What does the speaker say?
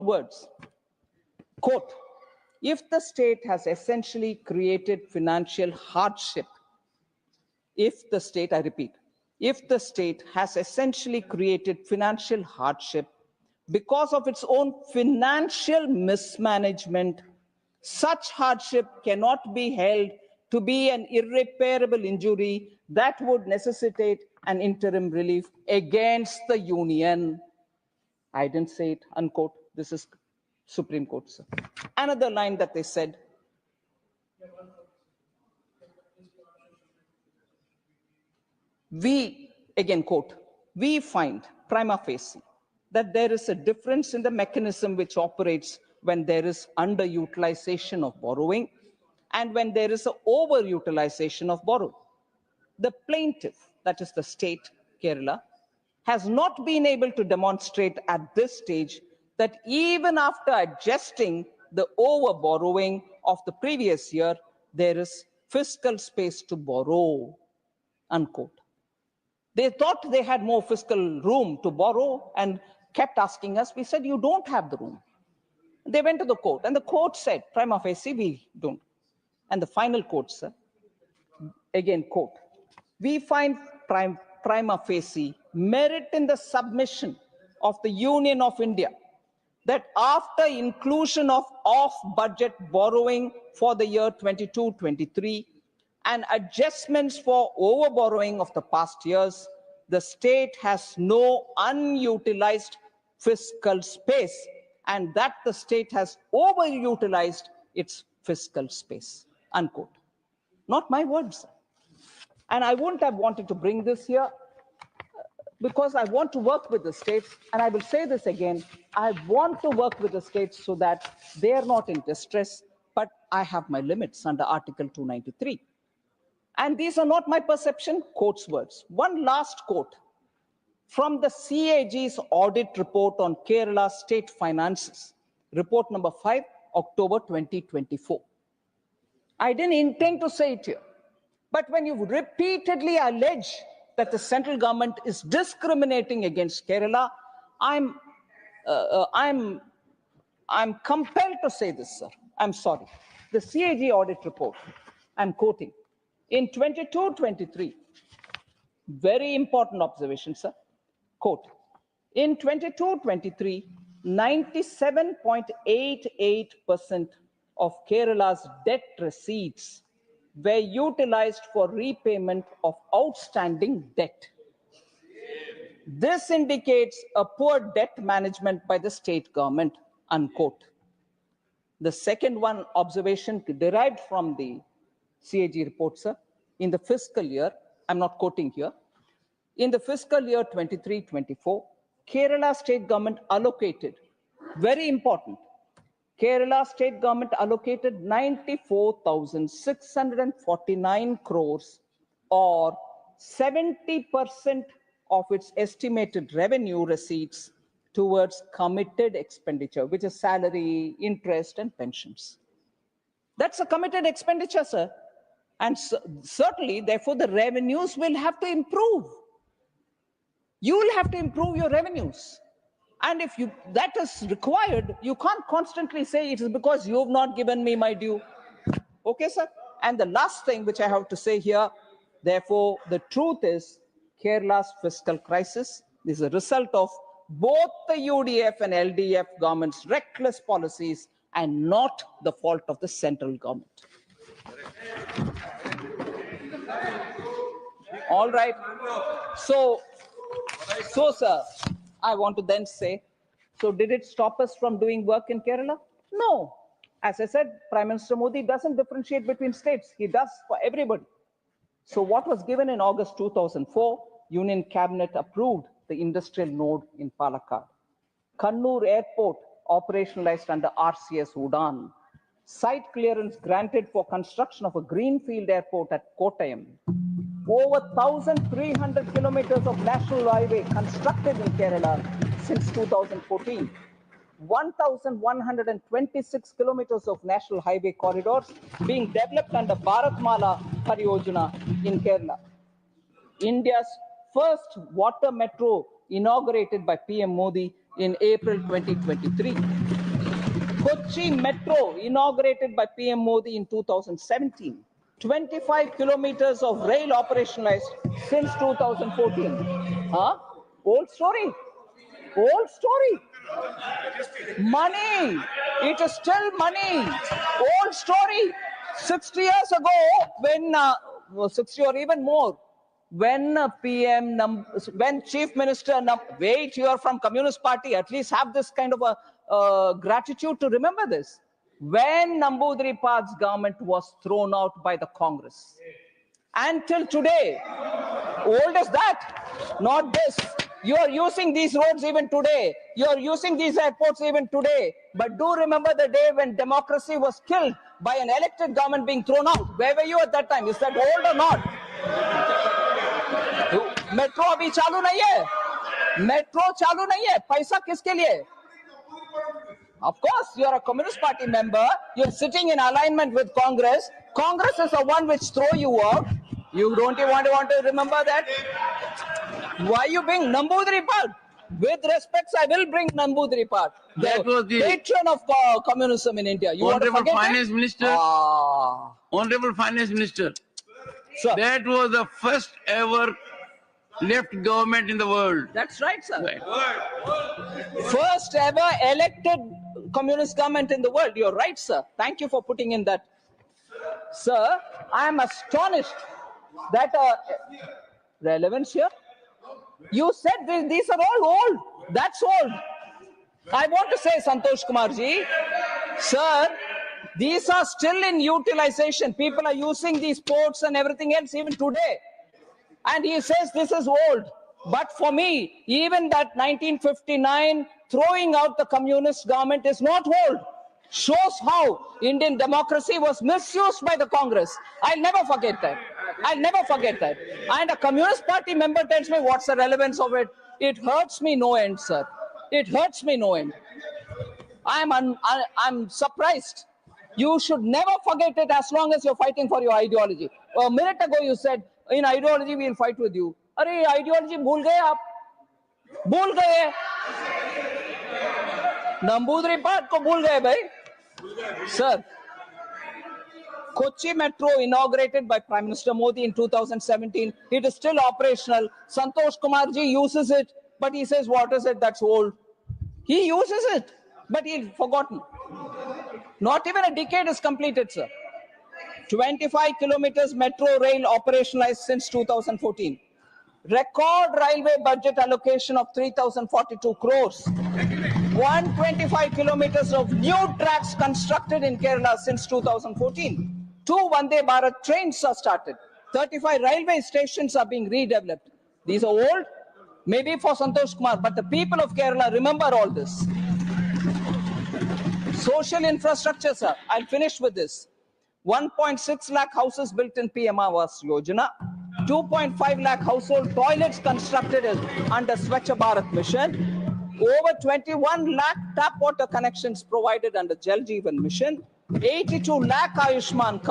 words. Quote, if the state has essentially created financial hardship, if the state, I repeat, if the state has essentially created financial hardship because of its own financial mismanagement, such hardship cannot be held to be an irreparable injury that would necessitate an interim relief against the union. I didn't say it, unquote. This is Supreme Court, sir. Another line that they said, we, again quote, we find prima facie that there is a difference in the mechanism which operates when there is underutilization of borrowing and when there is an overutilization of borrowing. The plaintiff, that is the state, Kerala, has not been able to demonstrate at this stage that even after adjusting the over-borrowing of the previous year, there is fiscal space to borrow, unquote. They thought they had more fiscal room to borrow and kept asking us. We said, you don't have the room. They went to the court, and the court said, prima facie, we don't. And the final quote, sir, again, quote, we find prima facie merit in the submission of the Union of India that after inclusion of off-budget borrowing for the year 22-23 and adjustments for overborrowing of the past years, the state has no unutilized fiscal space, and that the state has overutilized its fiscal space, unquote. Not my words. And I wouldn't have wanted to bring this here because I want to work with the states, and I will say this again, I want to work with the states so that they are not in distress, but I have my limits under Article 293. And these are not my perception, court's words. One last quote from the CAG's audit report on Kerala state finances, report number 5, October 2024. I didn't intend to say it here, but when you repeatedly allege that the central government is discriminating against Kerala, I'm compelled to say this, sir. I'm sorry. The CAG audit report, I'm quoting, in 22-23, very important observation, sir. Quote, in 22-23, 97.88% of Kerala's debt receipts were utilized for repayment of outstanding debt. This indicates a poor debt management by the state government, unquote. The second one observation derived from the CAG report, sir, in the fiscal year, I'm not quoting here, in the fiscal year 23-24, Kerala state government allocated, very important, Kerala state government allocated 94,649 crores or 70% of its estimated revenue receipts towards committed expenditure, which is salary, interest, and pensions. That's a committed expenditure, sir. And certainly, therefore, the revenues will have to improve. You will have to improve your revenues. And if that is required, you can't constantly say it is because you have not given me my due. Okay, sir? And the last thing which I have to say here, therefore, the truth is Kerala's fiscal crisis is a result of both the UDF and LDF government's reckless policies and not the fault of the central government. All right. So, sir, I want to then say, so did it stop us from doing work in Kerala? No. As I said, Prime Minister Modi doesn't differentiate between states. He does for everybody. So what was given in August 2004, Union Cabinet approved the industrial node in Palakkad. Kannur Airport operationalized under RCS Udan. Site clearance granted for construction of a greenfield airport at Kottayam. Over 1,300 kilometers of national highway constructed in Kerala since 2014. 1,126 kilometers of national highway corridors being developed under Bharatmala Pariyojana in Kerala. India's first water metro inaugurated by PM Modi in April 2023. Kochi Metro, inaugurated by PM Modi in 2017. 25 kilometers of rail operationalized since 2014. Huh? Old story. Old story. Money. It is still money. Old story. 60 years ago, when 60 or even more, when when Chief Minister, wait, you are from Communist Party, at least have this kind of a gratitude to remember this. When Namboodiripal's government was thrown out by the Congress, until today, old as that, not this. You are using these roads even today. You are using these airports even today. But do remember the day when democracy was killed by an elected government being thrown out. Where were you at that time? Is that old or not? Metro abhi chalu nahi hai. Metro chalu nahi hai. Paisa kiske liye? Of course, you are a Communist Party member. You are sitting in alignment with Congress. Congress is the one which throw you out. You don't want to remember that? Why you bring Namboodiripal? With respect, I will bring Namboodiripal. That was the patron of communism in India. You Honorable want to forget Finance it? Minister. Honorable Finance Minister. Sir. That was the first ever left government in the world. That's right, sir. Right. First ever elected communist government in the world. You're right, sir. Thank you for putting in that. Sir, I am astonished that relevance here. You said these are all old. That's old. I want to say, Santosh Kumar ji, sir, these are still in utilization. People are using these ports and everything else even today. And he says this is old. But for me, even that 1959 throwing out the communist government is not old. Shows how Indian democracy was misused by the Congress. I'll never forget that. I'll never forget that. And a Communist Party member tells me what's the relevance of it. It hurts me no end, sir. It hurts me no end. I'm surprised. You should never forget it as long as you're fighting for your ideology. A minute ago you said, in ideology we'll fight with you. Arey, ideology bhul gaye aap. Bhul gaye. Namboodiripal ko bhul gaye bhai. Sir, Kochi Metro inaugurated by Prime Minister Modi in 2017. It is still operational. Santosh Kumar ji uses it, but he says, what is it that's old? He uses it, but he's forgotten. Not even a decade is completed, sir. 25 kilometers metro rail operationalized since 2014. Record railway budget allocation of 3,042 crores. 125 kilometers of new tracks constructed in Kerala since 2014. 2 Vande Bharat trains are started. 35 railway stations are being redeveloped. These are old, maybe for Santosh Kumar, but the people of Kerala remember all this. Social infrastructure, sir. I'll finish with this. 1.6 lakh houses built in PM Awas Yojana. 2.5 lakh household toilets constructed under Swachh Bharat Mission. Over 21 lakh tap water connections provided under Jal Jeevan Mission. 82 lakh Ayushman cards.